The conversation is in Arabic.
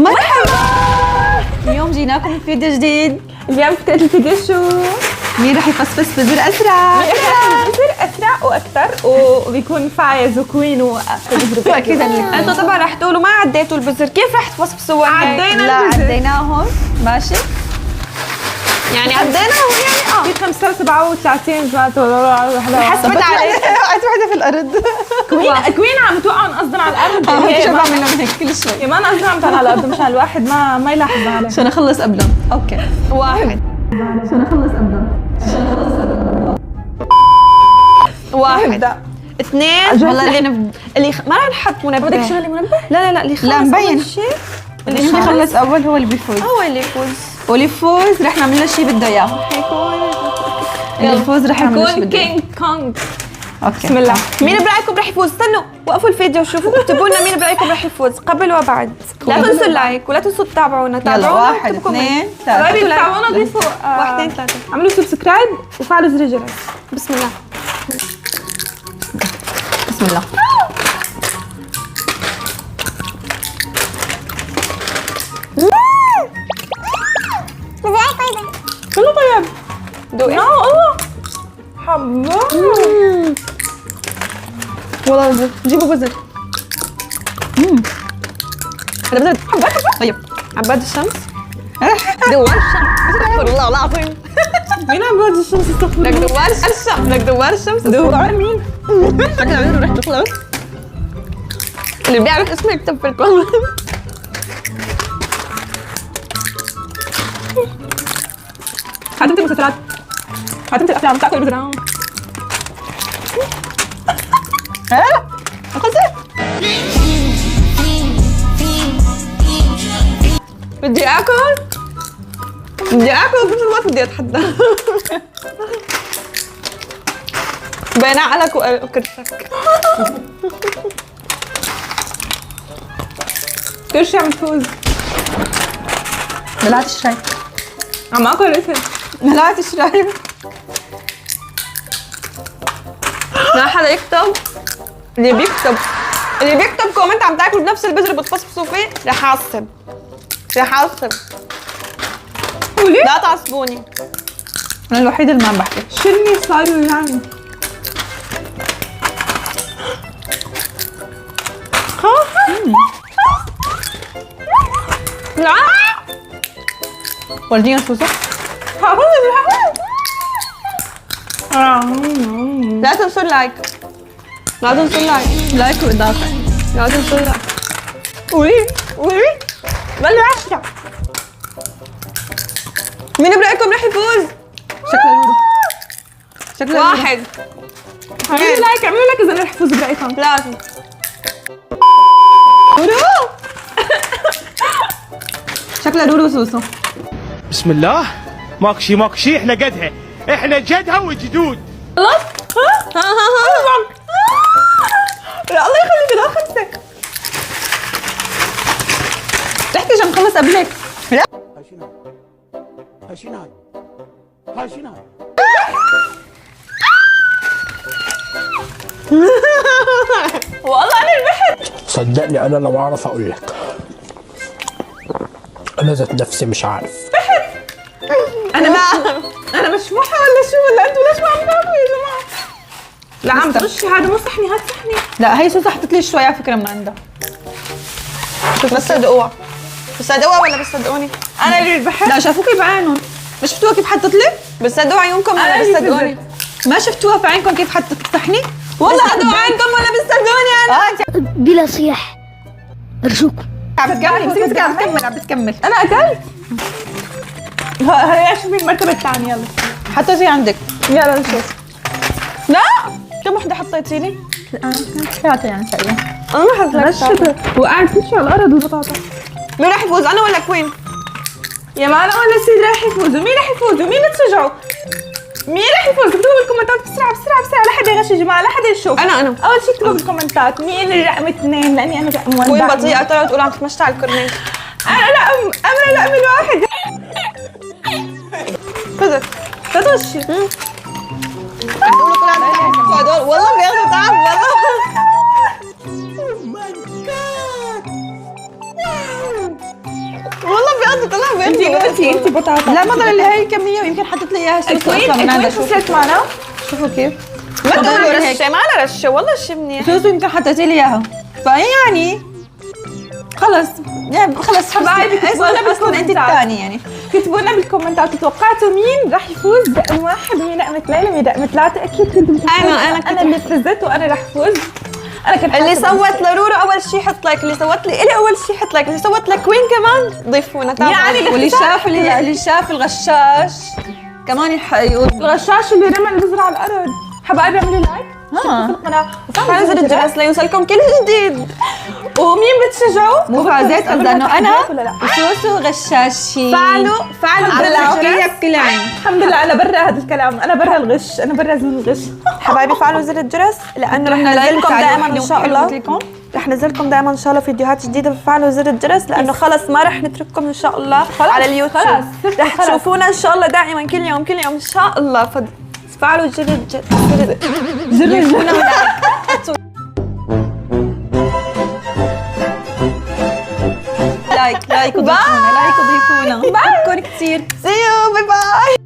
مرحبا. اليوم جيناكم بفيديو جديد. اليوم فكرة الفيديو شو؟ مين رح يفصفص بزر اسرع؟ مين رح يصير اسرع واكثر وبيكون فايز وكوين واكيد انتوا طبعا رح تقولوا ما عديتوا البزر، كيف رح تفصفصوا؟ عدينا لا البزر. عديناهم ماشي. يعني عديناهم يعني في 35 حسبت عليك. وقعت وحده في الارض. كوين عم توقعوا قصدا على الارض. هيك شو بعمل لهم هيك كل شوي ما انا قصدي عم توقع على الارض مشان الواحد ما يلاحظ عليه. عشان اخلص قبلهم. اوكي واحد ابدا. اثنين هلا احنا ما رح نحط منبه. بدك شغلي منبه؟ لا اللي لا خلص مبين. أول شيء اللي يخلص اول هو اللي بيفوز. هو اللي يفوز. واللي يفوز رح نعمل له شيء بده اياه. حيكون اللي يفوز رح نعمل له شيء يكون بده إياه. كينج كونغ. اوكي بسم الله. مين برايكم رح يفوز؟ استنوا وقفوا الفيديو وشوفوا اكتبوا لنا مين برايكم رح يفوز قبل وبعد. لا تنسوا اللايك ولا تنسوا تتابعونا. يلا تابعونا واحد واكتبوا اثنين حبايبي ثلاثة. تابعونا ضيفوا 1 2 3. اعملوا سبسكرايب وفعلوا زر الجرس. بسم الله. بسم الله. كله طيب. دوقي. الله حبا. والله جيبوا بزر. هذا بزر طيب عباد الشمس. دوار الشمس. استغفر الله العظيم. مين عم بيوجه الشمس استغفر لك الله. دوار الشمس. لك دوار الشمس. دوار مين؟ شكلها عمره رح تخلص. اللي بيعرف اسمه يكتب في الكومنت. حاتمت المسلسلات. حاتمت الافلام تاكل بزرعه. بدي اكل. بدي اكل بنفس الوقت بدي اتحدى. بين عقلك وكرشك. كرشي عم تفوز. بلعت الشاي. عم اكل اسم. بلعت الشاي. ما حدا يكتب. اللي بيكتب كومنت عم تاكلوا بنفس البذر بتفصفصوا فيه رح اعصب. وليه؟ لا تعصبوني. انا الوحيدة اللي ما عم بحكي. شني صار يعني؟ لا ورجينا سوسة. لا تنسوا اللايك. لا تنسوا اللايك. لايك واضافة. لا تنسوا اللايك. وي بلوا 10. مين برايكم رح يفوز؟ شكلها لولو. شكلها لولو. 1 اعملوا لايك اذا رح يفوز برايكم. لازم. شكلها لولو وسوسو. بسم الله. ماكو شي احنا قدها. احنا جدها وجدود. خلاص؟ لا الله يخليك لا 5. رحتي عشان نخلص قبلك. هاشيناي. والله انا ربحت. صدقني انا لو اعرف اقول لك. انا ذات نفسي مش عارف. انا مشموحه ولا شو ولا انتوا ليش ما عم تعملوا يا جماعه؟ لا عم تغشي هذا مو صحني هاد صحني. لا هي سوسة حطت لي شوي على فكرة من عندها. بس صدقوها. بتصدقوها ولا بتصدقوني؟ انا اللي ربحت. لا شافوكي بعينهم. ما شفتوها كيف حطت لي؟ بتصدقوا عيونكم أنا ولا اللي بتصدقوني؟ ما شفتوها في عينكم كيف حطت الصحني؟ والله صدقوا عينكم ولا بتصدقوني انا؟ بلا صياح ارجوكم. عم بتكمل. مسكي عم بتكمل. انا اكلت. هي شوفي المرتبه الثانيه يلا. حطوا شي عندك. يلا نشوف. لا كم وحده حطيتي لي؟ ثلاثة يعني تقريبا. انا ما حزلك. رشته وقعد كل على الارض والبطاطا. مين رح يفوز انا ولا كوين؟ يا ما انا ولا سيد رح يفوزوا. مين رح يفوزوا؟ مين تشجعوا؟ مين رح يفوز؟ اكتبوا بالكومنتات بسرعه لا حدا يغش يا جماعه لا حدا يشوف. انا اول شيء اكتبوا بالكومنتات مين الرقم 2 لاني انا رقم 1. كوين بطيئه طلعت تقول عم تتمشى على الكورنيش. انا رقم 1. فزت. لا تغشي. رح تقولوا طلعت هدول والله بياخذوا تعب والله. انت بطاطا. لا ما ضل لي هاي الكميه ويمكن حطيت لي اياها شوفوا اصلا من هذا. الكوين فصلت معنا. شوفوا كيف ما تقولوا تقولوا لي هيك. رشه، ما انا رشه والله شي منيح. شوفوا يمكن حطيتي لي اياها. فيعني خلص يعني خلص حبايبي اصلا انت الثانيه يعني. كتبوا لنا بالكومنتات توقعتوا مين راح يفوز دقم واحد ومين دقمة ليلى ومين دقمة ثلاثة. أكيد كنتوا بتحبوا. أنا اللي فزت وأنا راح فوز. أنا كنت اللي صوت لرورو اول شيء حط لايك، اللي صوت لي الي اول شيء حط لايك، اللي صوت لكوين كمان ضيفونا تابعوا. يعني واللي شاف اللي شاف الغشاش كمان يقول الغشاش اللي رمى البذرة على الأرض. حبايبي اعملوا لايك اشتركوا في القناة وفعلوا زر الجرس ليوصلكم كل جديد. ومين بتشجعوا؟ مو فازت قصدي انه انا ولا لا؟ وسوسو غشاشين. فعلوا على بكل عين. الحمد لله أنا برا هذا الكلام. أنا برا الغش. أنا برا زون الغش. حبايبي فعلوا زر الجرس لانه رح ننزلكم دائما ان شاء الله. رح ننزلكم دائما ان شاء الله فيديوهات جديده. فعلوا زر الجرس لانه خلص ما رح نترككم ان شاء الله على اليوتيوب. خلاص رح تشوفونا ان شاء الله دائما كل يوم ان شاء الله. فعلوا زر الجرس. لايك وضيفونا. بحبكم كثير. See you. باي باي.